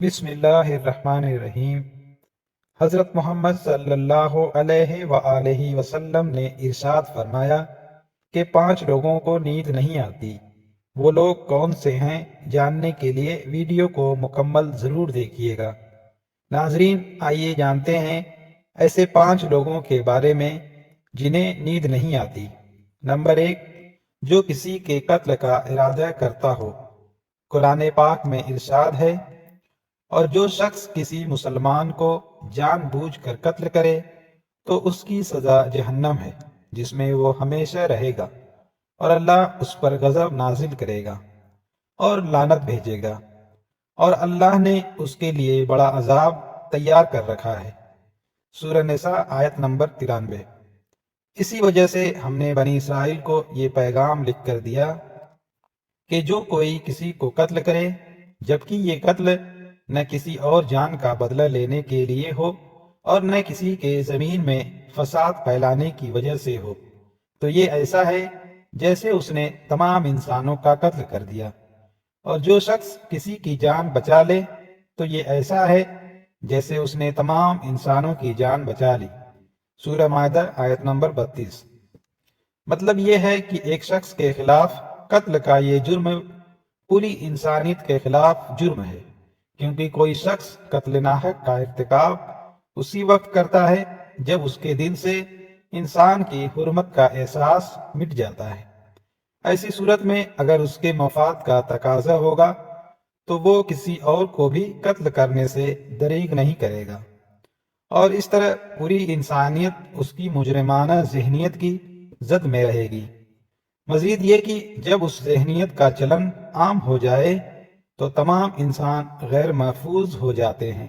بسم اللہ الرحمن الرحیم۔ حضرت محمد صلی اللہ علیہ وآلہ وسلم نے ارشاد فرمایا کہ 5 لوگوں کو نیند نہیں آتی۔ وہ لوگ کون سے ہیں جاننے کے لیے ویڈیو کو مکمل ضرور دیکھیے گا۔ ناظرین، آئیے جانتے ہیں ایسے 5 لوگوں کے بارے میں جنہیں نیند نہیں آتی۔ نمبر 1، جو کسی کے قتل کا ارادہ کرتا ہو۔ قرآن پاک میں ارشاد ہے، اور جو شخص کسی مسلمان کو جان بوجھ کر قتل کرے تو اس کی سزا جہنم ہے، جس میں وہ ہمیشہ رہے گا، اور اللہ اس پر غضب نازل کرے گا اور لعنت بھیجے گا، اور اللہ نے اس کے لیے بڑا عذاب تیار کر رکھا ہے۔ سورہ نساء آیت نمبر 93۔ اسی وجہ سے ہم نے بنی اسرائیل کو یہ پیغام لکھ کر دیا کہ جو کوئی کسی کو قتل کرے جبکہ یہ قتل نہ کسی اور جان کا بدلہ لینے کے لیے ہو اور نہ کسی کے زمین میں فساد پھیلانے کی وجہ سے ہو، تو یہ ایسا ہے جیسے اس نے تمام انسانوں کا قتل کر دیا، اور جو شخص کسی کی جان بچا لے تو یہ ایسا ہے جیسے اس نے تمام انسانوں کی جان بچا لی۔ سورہ مائدہ آیت نمبر 32۔ مطلب یہ ہے کہ ایک شخص کے خلاف قتل کا یہ جرم پوری انسانیت کے خلاف جرم ہے، کیونکہ کوئی شخص قتل ناحق کا ارتکاب اسی وقت کرتا ہے جب اس کے دل سے انسان کی حرمت کا احساس مٹ جاتا ہے۔ ایسی صورت میں اگر اس کے مفاد کا تقاضا ہوگا تو وہ کسی اور کو بھی قتل کرنے سے دریغ نہیں کرے گا، اور اس طرح پوری انسانیت اس کی مجرمانہ ذہنیت کی زد میں رہے گی۔ مزید یہ کہ جب اس ذہنیت کا چلن عام ہو جائے تو تمام انسان غیر محفوظ ہو جاتے ہیں۔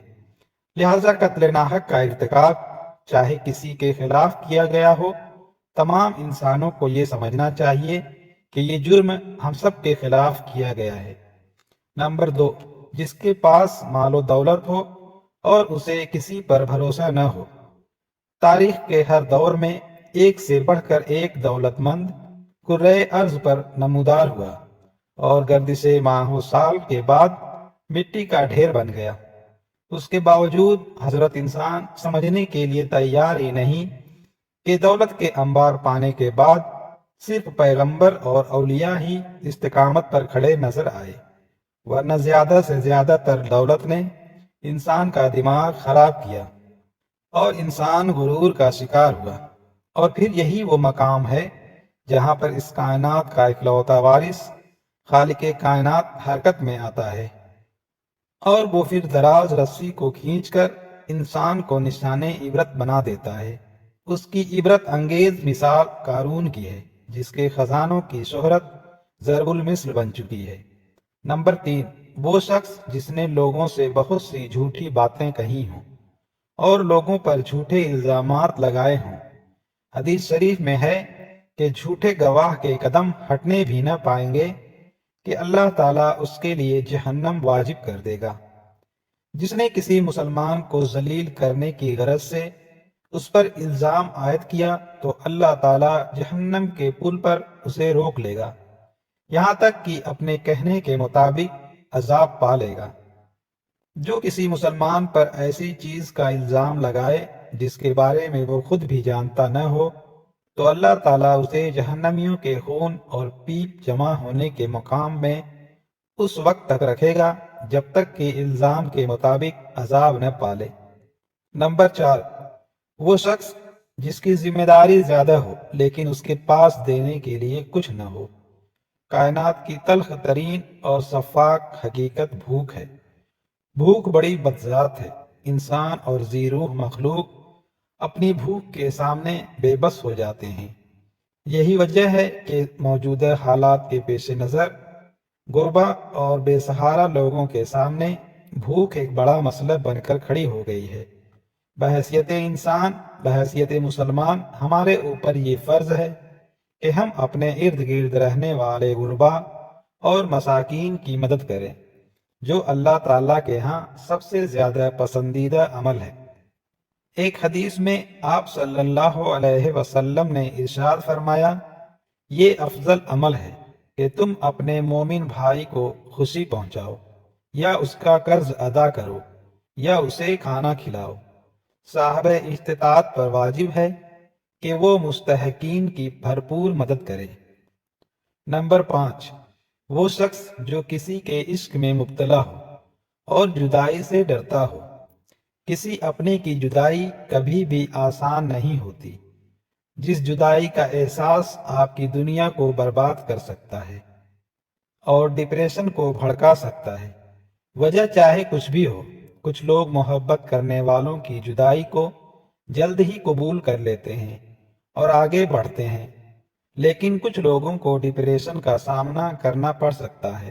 لہذا قتل ناحق کا ارتکاب چاہے کسی کے خلاف کیا گیا ہو، تمام انسانوں کو یہ سمجھنا چاہیے کہ یہ جرم ہم سب کے خلاف کیا گیا ہے۔ نمبر 2، جس کے پاس مال و دولت ہو اور اسے کسی پر بھروسہ نہ ہو۔ تاریخ کے ہر دور میں ایک سے بڑھ کر ایک دولت مند کرۂ ارض پر نمودار ہوا، اور گردش ماہ و سال کے بعد مٹی کا ڈھیر بن گیا۔ اس کے باوجود حضرت انسان سمجھنے کے لیے تیار ہی نہیں کہ دولت کے انبار پانے کے بعد صرف پیغمبر اور اولیاء ہی استقامت پر کھڑے نظر آئے، ورنہ زیادہ سے زیادہ تر دولت نے انسان کا دماغ خراب کیا اور انسان غرور کا شکار ہوا۔ اور پھر یہی وہ مقام ہے جہاں پر اس کائنات کا اکلوتا وارث خالق کائنات حرکت میں آتا ہے، اور وہ پھر دراز رسی کو کھینچ کر انسان کو نشان عبرت بنا دیتا ہے۔ اس کی عبرت انگیز مثال قارون کی ہے، جس کے خزانوں کی شہرت ضرب المثل بن چکی ہے۔ نمبر 3، وہ شخص جس نے لوگوں سے بہت سی جھوٹی باتیں کہی ہوں اور لوگوں پر جھوٹے الزامات لگائے ہوں۔ حدیث شریف میں ہے کہ جھوٹے گواہ کے قدم ہٹنے بھی نہ پائیں گے کہ اللہ تعالیٰ اس کے لیے جہنم واجب کر دے گا۔ جس نے کسی مسلمان کو ذلیل کرنے کی غرض سے اس پر الزام عائد کیا تو اللہ تعالیٰ جہنم کے پل پر اسے روک لے گا، یہاں تک کہ اپنے کہنے کے مطابق عذاب پا لے گا۔ جو کسی مسلمان پر ایسی چیز کا الزام لگائے جس کے بارے میں وہ خود بھی جانتا نہ ہو تو اللہ تعالیٰ اسے جہنمیوں کے خون اور پیپ جمع ہونے کے مقام میں اس وقت تک رکھے گا جب تک کہ الزام کے مطابق عذاب نہ پالے۔ نمبر 4، وہ شخص جس کی ذمہ داری زیادہ ہو لیکن اس کے پاس دینے کے لیے کچھ نہ ہو۔ کائنات کی تلخ ترین اور شفاق حقیقت بھوک ہے۔ بھوک بڑی بدذات ہے۔ انسان اور ذی روح مخلوق اپنی بھوک کے سامنے بے بس ہو جاتے ہیں۔ یہی وجہ ہے کہ موجودہ حالات کے پیش نظر غربا اور بے سہارا لوگوں کے سامنے بھوک ایک بڑا مسئلہ بن کر کھڑی ہو گئی ہے۔ بحیثیت انسان، بحیثیت مسلمان، ہمارے اوپر یہ فرض ہے کہ ہم اپنے ارد گرد رہنے والے غربا اور مساکین کی مدد کریں، جو اللہ تعالیٰ کے ہاں سب سے زیادہ پسندیدہ عمل ہے۔ ایک حدیث میں آپ صلی اللہ علیہ وسلم نے ارشاد فرمایا، یہ افضل عمل ہے کہ تم اپنے مومن بھائی کو خوشی پہنچاؤ۔ یا اس کا قرض ادا کرو یا اسے کھانا کھلاؤ۔ صاحب استطاعت پر واجب ہے کہ وہ مستحقین کی بھرپور مدد کرے۔ نمبر 5، وہ شخص جو کسی کے عشق میں مبتلا ہو اور جدائی سے ڈرتا ہو۔ کسی اپنے کی جدائی کبھی بھی آسان نہیں ہوتی۔ جس جدائی کا احساس آپ کی دنیا کو برباد کر سکتا ہے اور ڈپریشن کو بھڑکا سکتا ہے۔ وجہ چاہے کچھ بھی ہو، کچھ لوگ محبت کرنے والوں کی جدائی کو جلد ہی قبول کر لیتے ہیں اور آگے بڑھتے ہیں، لیکن کچھ لوگوں کو ڈپریشن کا سامنا کرنا پڑ سکتا ہے۔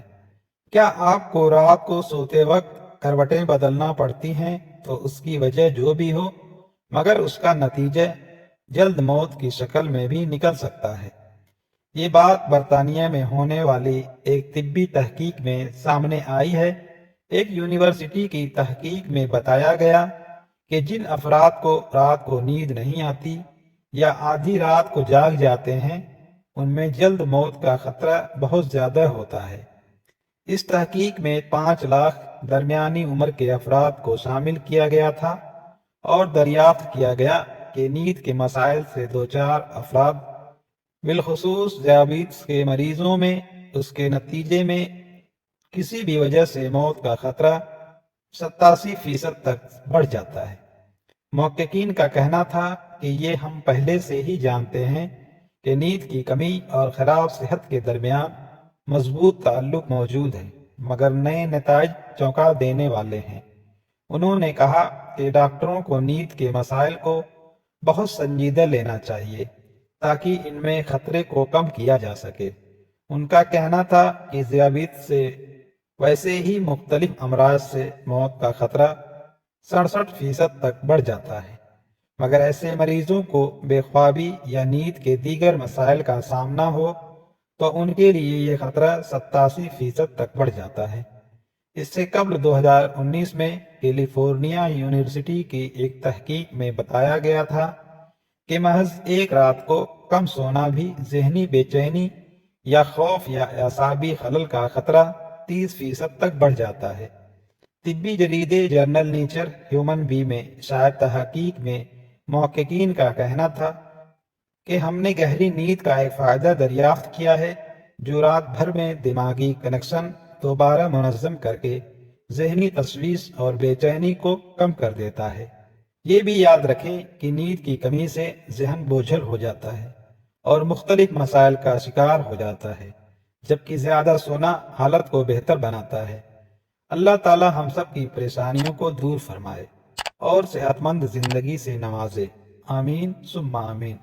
کیا آپ کو رات کو سوتے وقت کروٹیں بدلنا پڑتی ہیں تو اس کی وجہ جو بھی ہو، مگر اس کا نتیجہ جلد موت کی شکل میں بھی نکل سکتا ہے۔ یہ بات برطانیہ میں ہونے والی ایک طبی تحقیق میں سامنے آئی ہے۔ ایک یونیورسٹی کی تحقیق میں بتایا گیا کہ جن افراد کو رات کو نیند نہیں آتی یا آدھی رات کو جاگ جاتے ہیں، ان میں جلد موت کا خطرہ بہت زیادہ ہوتا ہے۔ اس تحقیق میں 5 لاکھ درمیانی عمر کے افراد کو شامل کیا گیا تھا اور دریافت کیا گیا کہ نیند کے مسائل سے دوچار افراد، بالخصوص ذیابیطس کے مریضوں میں، اس کے نتیجے میں کسی بھی وجہ سے موت کا خطرہ 87% تک بڑھ جاتا ہے۔ محققین کا کہنا تھا کہ یہ ہم پہلے سے ہی جانتے ہیں کہ نیند کی کمی اور خراب صحت کے درمیان مضبوط تعلق موجود ہے، مگر نئے نتائج چونکا دینے والے ہیں۔ انہوں نے کہا کہ ڈاکٹروں کو نیند کے مسائل کو بہت سنجیدہ لینا چاہیے تاکہ ان میں خطرے کو کم کیا جا سکے۔ ان کا کہنا تھا کہ ذیابیطس سے ویسے ہی مختلف امراض سے موت کا خطرہ 67% تک بڑھ جاتا ہے، مگر ایسے مریضوں کو بے خوابی یا نیند کے دیگر مسائل کا سامنا ہو تو ان کے لیے یہ خطرہ 87% تک بڑھ جاتا ہے۔ اس سے قبل 2019 میں کیلیفورنیا یونیورسٹی کی ایک تحقیق میں بتایا گیا تھا کہ محض ایک رات کو کم سونا بھی ذہنی بے چینی یا خوف یا اعصابی خلل کا خطرہ 30% تک بڑھ جاتا ہے۔ طبی جریدے جرنل نیچر ہیومن بی میں شائع تحقیق میں محققین کا کہنا تھا کہ ہم نے گہری نیند کا ایک فائدہ دریافت کیا ہے جو رات بھر میں دماغی کنکشن دوبارہ منظم کر کے ذہنی تشویش اور بے چینی کو کم کر دیتا ہے۔ یہ بھی یاد رکھیں کہ نیند کی کمی سے ذہن بوجھل ہو جاتا ہے اور مختلف مسائل کا شکار ہو جاتا ہے، جبکہ زیادہ سونا حالت کو بہتر بناتا ہے۔ اللہ تعالی ہم سب کی پریشانیوں کو دور فرمائے اور صحت مند زندگی سے نوازے۔ آمین ثم آمین۔